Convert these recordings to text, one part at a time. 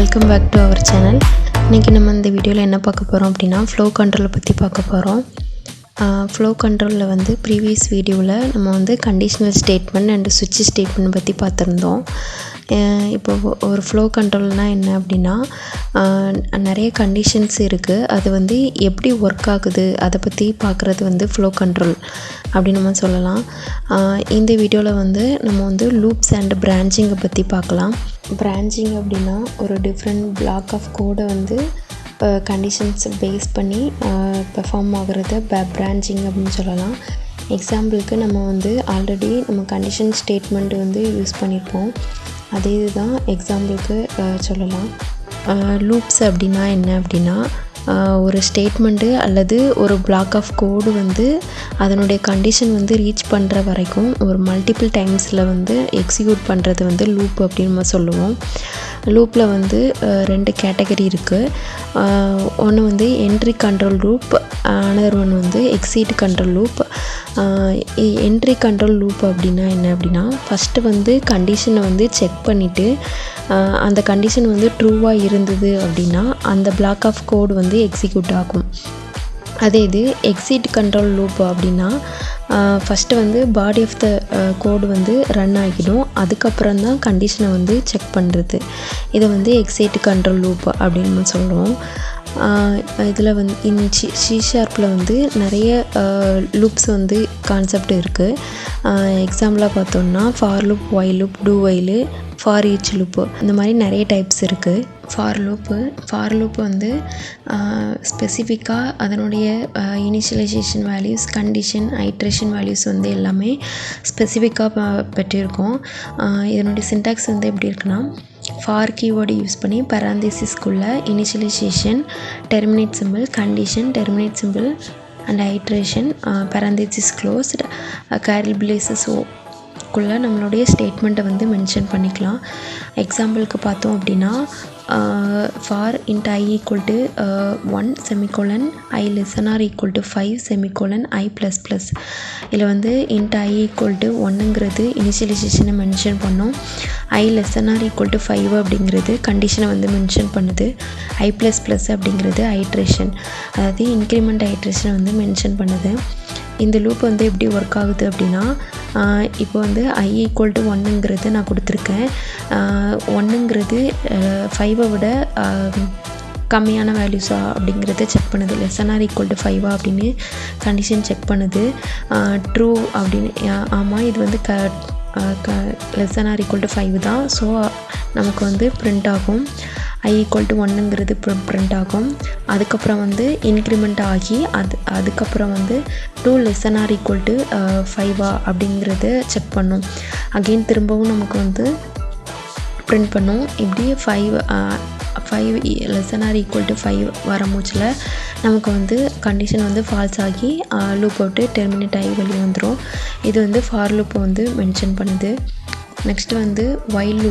Welcome back to our channel. இன்றைக்கி நம்ம இந்த வீடியோவில் என்ன பார்க்க போகிறோம் அப்படின்னா ஃப்ளோ கண்ட்ரோலை பற்றி பார்க்க போகிறோம். ஃப்ளோ கண்ட்ரோலில் வந்து ப்ரீவியஸ் வீடியோவில் நம்ம வந்து கண்டிஷனல் ஸ்டேட்மெண்ட் அண்டு சுவிட்ச் ஸ்டேட்மெண்ட் பற்றி பார்த்துருந்தோம். இப்போ ஒரு ஃப்ளோ கண்ட்ரோல்னால் என்ன அப்படின்னா நிறைய கண்டிஷன்ஸ் இருக்குது, அது வந்து எப்படி ஒர்க் ஆகுது அதை பற்றி பார்க்குறது வந்து ஃப்ளோ கண்ட்ரோல் அப்படின்னு நம்ம சொல்லலாம். இந்த வீடியோவில் வந்து நம்ம வந்து லூப்ஸ் அண்ட் பிரான்ச்சிங்கை பற்றி பார்க்கலாம். பிரான்ச்சிங் அப்படின்னா ஒரு டிஃப்ரெண்ட் பிளாக் ஆஃப் கோடை வந்து கண்டிஷன்ஸ் பேஸ் பண்ணி பெர்ஃபார்ம் ஆகுறத பிரான்ச்சிங் அப்படின்னு சொல்லலாம். எக்ஸாம்பிளுக்கு நம்ம வந்து ஆல்ரெடி நம்ம கண்டிஷன் ஸ்டேட்மெண்ட் வந்து யூஸ் பண்ணியிருப்போம், அதே இதுதான் எக்ஸாம்பிளுக்கு சொல்லலாம். லூப்ஸ் அப்படின்னா என்ன அப்படின்னா ஒரு ஸ்டேட்மெண்ட்டு அல்லது ஒரு பிளாக் ஆஃப் கோடு வந்து அதனுடைய கண்டிஷன் வந்து ரீச் பண்ணுற வரைக்கும் ஒரு மல்டிபிள் டைம்ஸில் வந்து எக்ஸிக்யூட் பண்ணுறது வந்து லூப் அப்படின்னு நம்ம சொல்லுவோம். லூப்பில் வந்து ரெண்டு கேட்டகரி இருக்குது. ஒன்று வந்து entry control loop, another one வந்து exit control loop. Entry control loop அப்படின்னா என்ன அப்படின்னா ஃபஸ்ட்டு வந்து கண்டிஷனை வந்து செக் பண்ணிவிட்டு அந்த கண்டிஷன் வந்து ட்ரூவாக இருந்தது அப்படின்னா அந்த பிளாக் ஆஃப் கோடு வந்து எக்ஸிக்யூட் ஆகும். அதே இது எக்ஸிட் கண்ட்ரோல் லூப் அப்படின்னா ஃபஸ்ட்டு வந்து பாடி ஆஃப் த கோடு வந்து ரன் ஆகிடும், அதுக்கப்புறம் தான் கண்டிஷனை வந்து செக் பண்ணுறது. இதை வந்து எக்ஸிட் கண்ட்ரோல் லூப் அப்படின்னு நம்ம சொல்லுவோம். இதில் வந்து சி# வந்து நிறைய லூப்ஸ் வந்து கான்செப்ட் இருக்குது. எக்ஸாம்பிளாக பார்த்தோம்னா for loop, while loop, do while, for each loop, இந்த மாதிரி நிறைய டைப்ஸ் இருக்குது. ஃபார் லூப்பு வந்து ஸ்பெசிஃபிக்காக அதனுடைய initialization values, condition, iteration values வந்து எல்லாமே ஸ்பெசிஃபிக்காக பெற்றிருக்கோம். இதனுடைய சின்டாக்ஸ் வந்து எப்படி இருக்குன்னா ஃபார் கீவேர்டு யூஸ் பண்ணி பராந்தசிஸ்குள்ளே initialization, terminate symbol, condition, terminate symbol and iteration, parenthesis closed, curly braces குள்ளே நம்மளுடைய ஸ்டேட்மெண்ட்டை வந்து மென்ஷன் பண்ணிக்கலாம். எக்ஸாம்பிளுக்கு பார்த்தோம் அப்படின்னா for int I equal to 1 semicolon I less than or equal to 5 semicolon I ++. இதில் வந்து இன்ட் I ஈக்குவல் டு 1ங்கிறது இனிஷியலைசேஷனை மென்ஷன் பண்ணோம், I less than or equal to 5 அப்படிங்கிறது கண்டிஷனை வந்து மென்ஷன் பண்ணுது, I ++ அப்படிங்கிறது ஐட்ரேஷன், அதாவது இன்க்ரிமெண்ட் ஐட்ரேஷனை வந்து மென்ஷன் பண்ணுது. இந்த லூப் வந்து எப்படி ஒர்க் ஆகுது அப்படின்னா இப்போ வந்து I ஈக்குவல் டு 1ங்கிறது நான் கொடுத்துருக்கேன், 1ங்கிறது 5 விட கம்மியான வேல்யூஸா அப்படிங்கிறத செக் பண்ணுது, லெஸ்ஸன் ஆர் ஈக்குவல் டு 5 அப்படின்னு கண்டிஷன் செக் பண்ணுது. ட்ரூ அப்படின்னு, ஆமாம் இது வந்து லெஸ்ஸன் ஆர் ஈக்குவல் டு 5 தான், ஸோ நமக்கு வந்து பிரிண்ட் ஆகும். I ஈக்குவல் டு 1ங்கிறது பிரிண்ட் ஆகும். அதுக்கப்புறம் வந்து இன்க்ரிமெண்ட் ஆகி அதுக்கப்புறம் வந்து 2 லெஸ்ஸன் ஆர் ஈக்குவல் டு 5 அப்படிங்கிறத செக் பண்ணும். அகெயின் திரும்பவும் நமக்கு வந்து பிரிண்ட் பண்ணும். இப்படி 5 லெஸ்ஸன் ஆர் ஈக்குவல் டு 5 வர மூச்சில் நமக்கு வந்து கண்டிஷன் வந்து ஃபால்ஸ் ஆகி லூப் அவுட்டு டெர்மினேட் ஆகி வெளியே வந்துடும். இது வந்து ஃபார் லூப்பை வந்து மென்ஷன் பண்ணுது. நெக்ஸ்ட்டு வந்து ஒயில்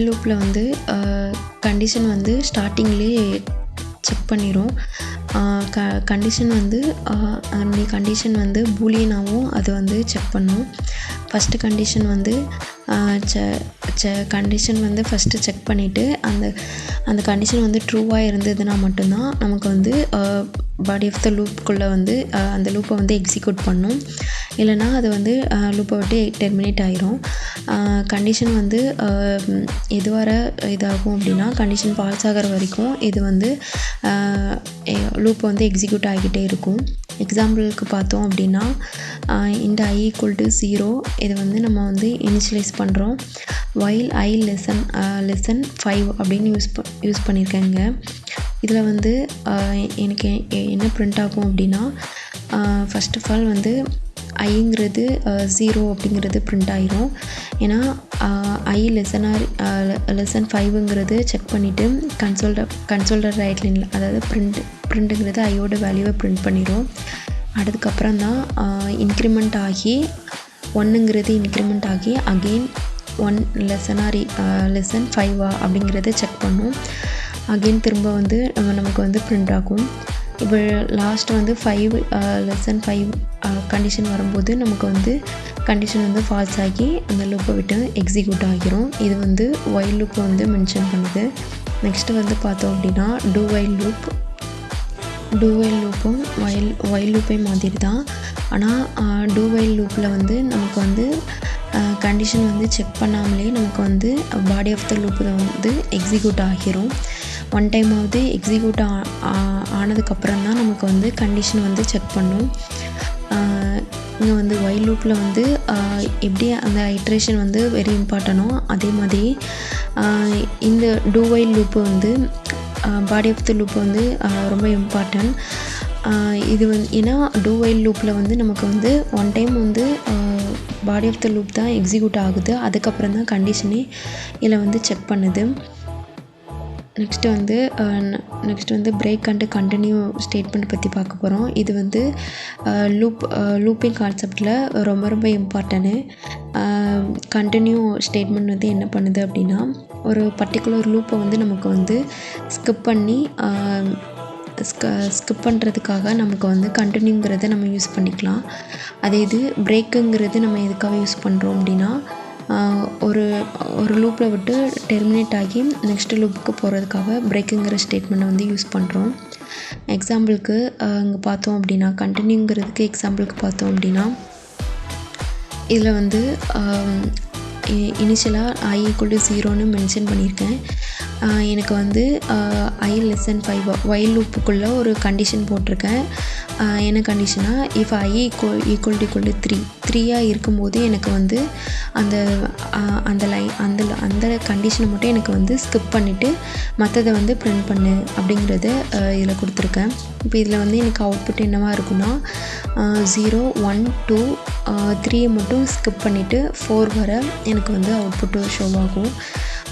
லூப்பில் வந்து கண்டிஷன் வந்து ஸ்டார்டிங்லேயே செக் பண்ணிடும். கண்டிஷன் வந்து அதனுடைய கண்டிஷன் வந்து பூலியனாகவும் அது வந்து செக் பண்ணும். ஃபஸ்ட்டு கண்டிஷன் வந்து கண்டிஷன் வந்து ஃபஸ்ட்டு செக் பண்ணிவிட்டு அந்த கண்டிஷன் வந்து ட்ரூவாக இருந்ததுன்னா மட்டும்தான் நமக்கு வந்து பாடி ஆஃப் த லூப்புக்குள்ளே வந்து அந்த லூப்பை வந்து எக்ஸிக்யூட் பண்ணும், இல்லைனா அது வந்து லூப்பை விட்டு டெர்மினேட் ஆகிரும். கண்டிஷன் வந்து எது வர இதாகும் அப்படின்னா கண்டிஷன் ஃபால்ஸ் ஆகிற வரைக்கும் இது வந்து லூப் வந்து எக்ஸிக்யூட் ஆகிக்கிட்டே இருக்கும். எக்ஸாம்பிளுக்கு பார்த்தோம் அப்படின்னா இந்த I ஈக்குவல் டு 0 இது வந்து நம்ம வந்து இனிஷியலைஸ் பண்ணுறோம், while I லெஸ்ஸன் 5 அப்படின்னு யூஸ் பண்ணியிருக்கேங்க. இதில் வந்து எனக்கு என்ன பிரிண்ட் ஆகும் அப்படின்னா ஃபஸ்ட் ஆஃப் ஆல் வந்து ஐங்கிறது 0 அப்படிங்கிறது பிரிண்ட் ஆகிரும். ஏன்னா I லெஸ்ஸன் 5ங்கிறது செக் பண்ணிவிட்டு கன்சோல்டர் ரைட் லைனில், அதாவது பிரிண்ட்டுங்கிறது ஐயோட வேல்யூவை பிரிண்ட் பண்ணிடும். அதுக்கப்புறம் தான் இன்க்ரிமெண்ட் ஆகி 1ங்கிறது இன்க்ரிமெண்ட் ஆகி அகெயின் 1 லெஸ்ஸன் 5 அப்படிங்கிறத செக் பண்ணும். அகெயின் திரும்ப வந்து நமக்கு வந்து பிரிண்ட் ஆகும். இப்போ லாஸ்ட் வந்து 5 லெசன் 5 கண்டிஷன் வரும்போது நமக்கு வந்து கண்டிஷன் வந்து ஃபால்ஸ் ஆகி அந்த லூப்பை விட்டு எக்ஸிக்யூட் ஆகிரும். இது வந்து வைல் லூப்பை வந்து மென்ஷன் பண்ணுது. நெக்ஸ்ட்டு வந்து பார்த்தோம் அப்படின்னா டூ வைல் லூப்பும் வைல் லூப்பை மாதிரி தான். ஆனால் டூ வைல் லூப்பில் வந்து நமக்கு வந்து கண்டிஷன் வந்து செக் பண்ணாமலே நமக்கு வந்து பாடி ஆஃப் த லூப்பில் வந்து எக்ஸிக்யூட் ஆகிரும். ஒன் டைமாவது எக்ஸிக்யூட் ஆனதுக்கப்புறம் தான் நமக்கு வந்து கண்டிஷன் வந்து செக் பண்ணும். இங்கே வந்து வைல் லூப்பில் வந்து எப்படி அந்த ஐட்ரேஷன் வந்து வெரி இம்பார்ட்டனோ அதே மாதிரி இந்த டூ வைல் லூப்பு வந்து பாடி ஆஃப் த லூப் வந்து ரொம்ப இம்பார்ட்டன்ட். இது வந்து ஏன்னா டூ வைல் லூப்பில் வந்து நமக்கு வந்து ஒன் டைம் வந்து பாடி ஆஃப் த லூப் தான் எக்ஸிக்யூட் ஆகுது, அதுக்கப்புறம் தான் கண்டிஷனே இதில் வந்து செக் பண்ணுது. நெக்ஸ்ட்டு வந்து பிரேக் அண்டு கண்டினியூ ஸ்டேட்மெண்ட் பற்றி பார்க்க போகிறோம். இது வந்து லூப்பிங் கான்செப்டில் ரொம்ப ரொம்ப இம்பார்ட்டன்ட்டு. கண்டினியூ ஸ்டேட்மெண்ட் வந்து என்ன பண்ணுது அப்படின்னா ஒரு பர்டிகுலர் லூப்பை வந்து நமக்கு வந்து ஸ்கிப் பண்ணுறதுக்காக நமக்கு வந்து கண்டினியூங்கிறத நம்ம யூஸ் பண்ணிக்கலாம். அதே இது பிரேக்குங்கிறது நம்ம எதுக்காக யூஸ் பண்ணுறோம் அப்படின்னா ஒரு லூப்பில் விட்டு டெர்மினேட் ஆகி நெக்ஸ்ட் லூப்புக்கு போகிறதுக்காக பிரேக்குங்கிற ஸ்டேட்மெண்ட்டை வந்து யூஸ் பண்ணுறோம். எக்ஸாம்பிளுக்கு இங்கே பார்த்தோம் அப்படின்னா கண்டினியூங்கிறதுக்கு எக்ஸாம்பிளுக்கு பார்த்தோம் அப்படின்னா இதில் வந்து இனிஷியலாக i = 0ன்னு மென்ஷன் பண்ணியிருக்கேன். எனக்கு வந்து i less than 5 வைல் லூப்புக்குள்ளே ஒரு கண்டிஷன் போட்டிருக்கேன். என்ன கண்டிஷனா இஃப் i = 3 இருக்கும்போது எனக்கு வந்து அந்த கண்டிஷனை மட்டும் எனக்கு வந்து ஸ்கிப் பண்ணிவிட்டு மற்றதை வந்து பிரிண்ட் பண்ணு அப்படிங்கிறத இதில் கொடுத்துருக்கேன். இப்போ இதில் வந்து எனக்கு அவுட்புட் என்னவாக இருக்குன்னா 0 1 2 3 மட்டும் ஸ்கிப் பண்ணிவிட்டு 4 வர எனக்கு வந்து அவுட்புட்டு ஷோ ஆகும்.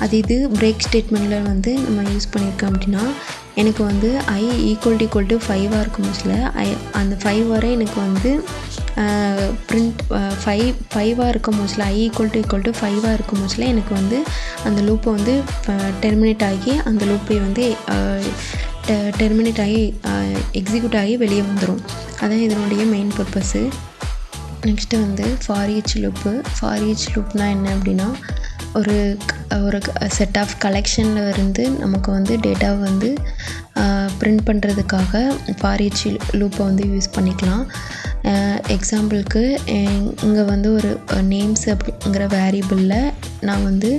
அது இது பிரேக் ஸ்டேட்மெண்ட்டில் வந்து நம்ம யூஸ் பண்ணியிருக்கோம் அப்படின்னா எனக்கு வந்து i = 5 இருக்கும் மோஸ்ட்டில் அந்த 5 வரை எனக்கு வந்து பிரிண்ட் 5 இருக்கும் மோஸ்ட்டில் i = 5 இருக்கும் மோஸ்ட்டில் எனக்கு வந்து அந்த லூப்பை வந்து டெர்மினேட் ஆகி அந்த லூப்பை வந்து எக்ஸிக்யூட் ஆகி வெளியே வந்துடும். அதான் இதனுடைய மெயின் பர்பஸ்ஸு. நெக்ஸ்ட்டு வந்து ஃபார் ஈச் லூப்னால் என்ன அப்படின்னா ஒரு செட் ஆஃப் கலெக்ஷனில் இருந்து நமக்கு வந்து டேட்டாவை வந்து பிரிண்ட் பண்ணுறதுக்காக ஃபார் ஈச் லூப்பை வந்து யூஸ் பண்ணிக்கலாம். எக்ஸாம்பிளுக்கு இங்கே வந்து ஒரு நேம்ஸ் அப்படிங்கிற வேரியபிளில் நான் வந்து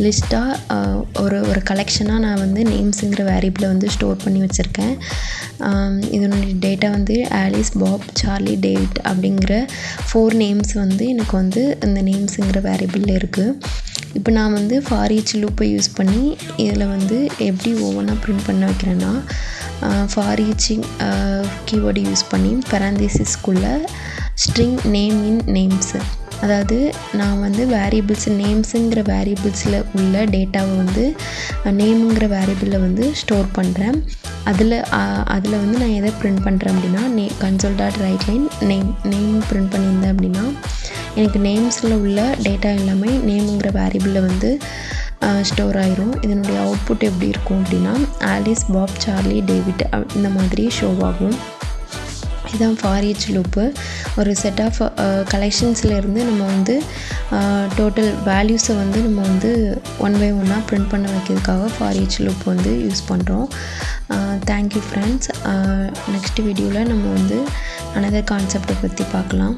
லிஸ்ட்டாக ஒரு கலெக்ஷனாக நான் வந்து நேம்ஸுங்கிற வேரியபிளை வந்து ஸ்டோர் பண்ணி வச்சுருக்கேன். இதனுடைய டேட்டா வந்து ஆலிஸ், பாப், சார்லி, டேவிட் அப்படிங்கிற 4 நேம்ஸ் வந்து எனக்கு வந்து இந்த நேம்ஸுங்கிற வேரியபிளில் இருக்குது. இப்போ நான் வந்து ஃபார் ஈச் லூப்பை யூஸ் பண்ணி இதில் வந்து எப்படி ஒவ்வொன்றா பிரிண்ட் பண்ண வைக்கிறேன்னா ஃபார் ஈச் கீவேர்டு யூஸ் பண்ணி பெராந்தசிஸ்குள்ளே ஸ்ட்ரிங் நேம் இன் நேம்ஸு, அதாவது நான் வந்து நேம்ஸுங்கிற வேரியபிள்ஸில் உள்ள டேட்டாவை வந்து நேமுங்கிற வேரியபிளில் வந்து ஸ்டோர் பண்ணுறேன். அதில் வந்து நான் எதை பிரிண்ட் பண்ணுறேன் அப்படின்னா console.writeline நேம் பிரிண்ட் பண்ணியிருந்தேன் அப்படின்னா எனக்கு நேம்ஸில் உள்ள டேட்டா எல்லாமே நேமுங்கிற வேரியபிளில் வந்து ஸ்டோர் ஆயிரும். இதனுடைய அவுட்புட் எப்படி இருக்கும் அப்படின்னா ஆலிஸ், பாப், சார்லி, டேவிட் இந்த மாதிரி ஷோ ஆகும். இதுதான் ஃபார் ஈச் லூப்பு. ஒரு செட் ஆஃப் கலெக்ஷன்ஸ்லேருந்து நம்ம வந்து டோட்டல் வேல்யூஸை வந்து நம்ம வந்து 1 by 1 பிரிண்ட் பண்ண வைக்கிறதுக்காக ஃபார் ஈச் லூப் வந்து யூஸ் பண்ணுறோம். Thank you friends. நெக்ஸ்ட் வீடியோவில் நம்ம வந்து அனதர் கான்செப்டை பற்றி பார்க்கலாம்.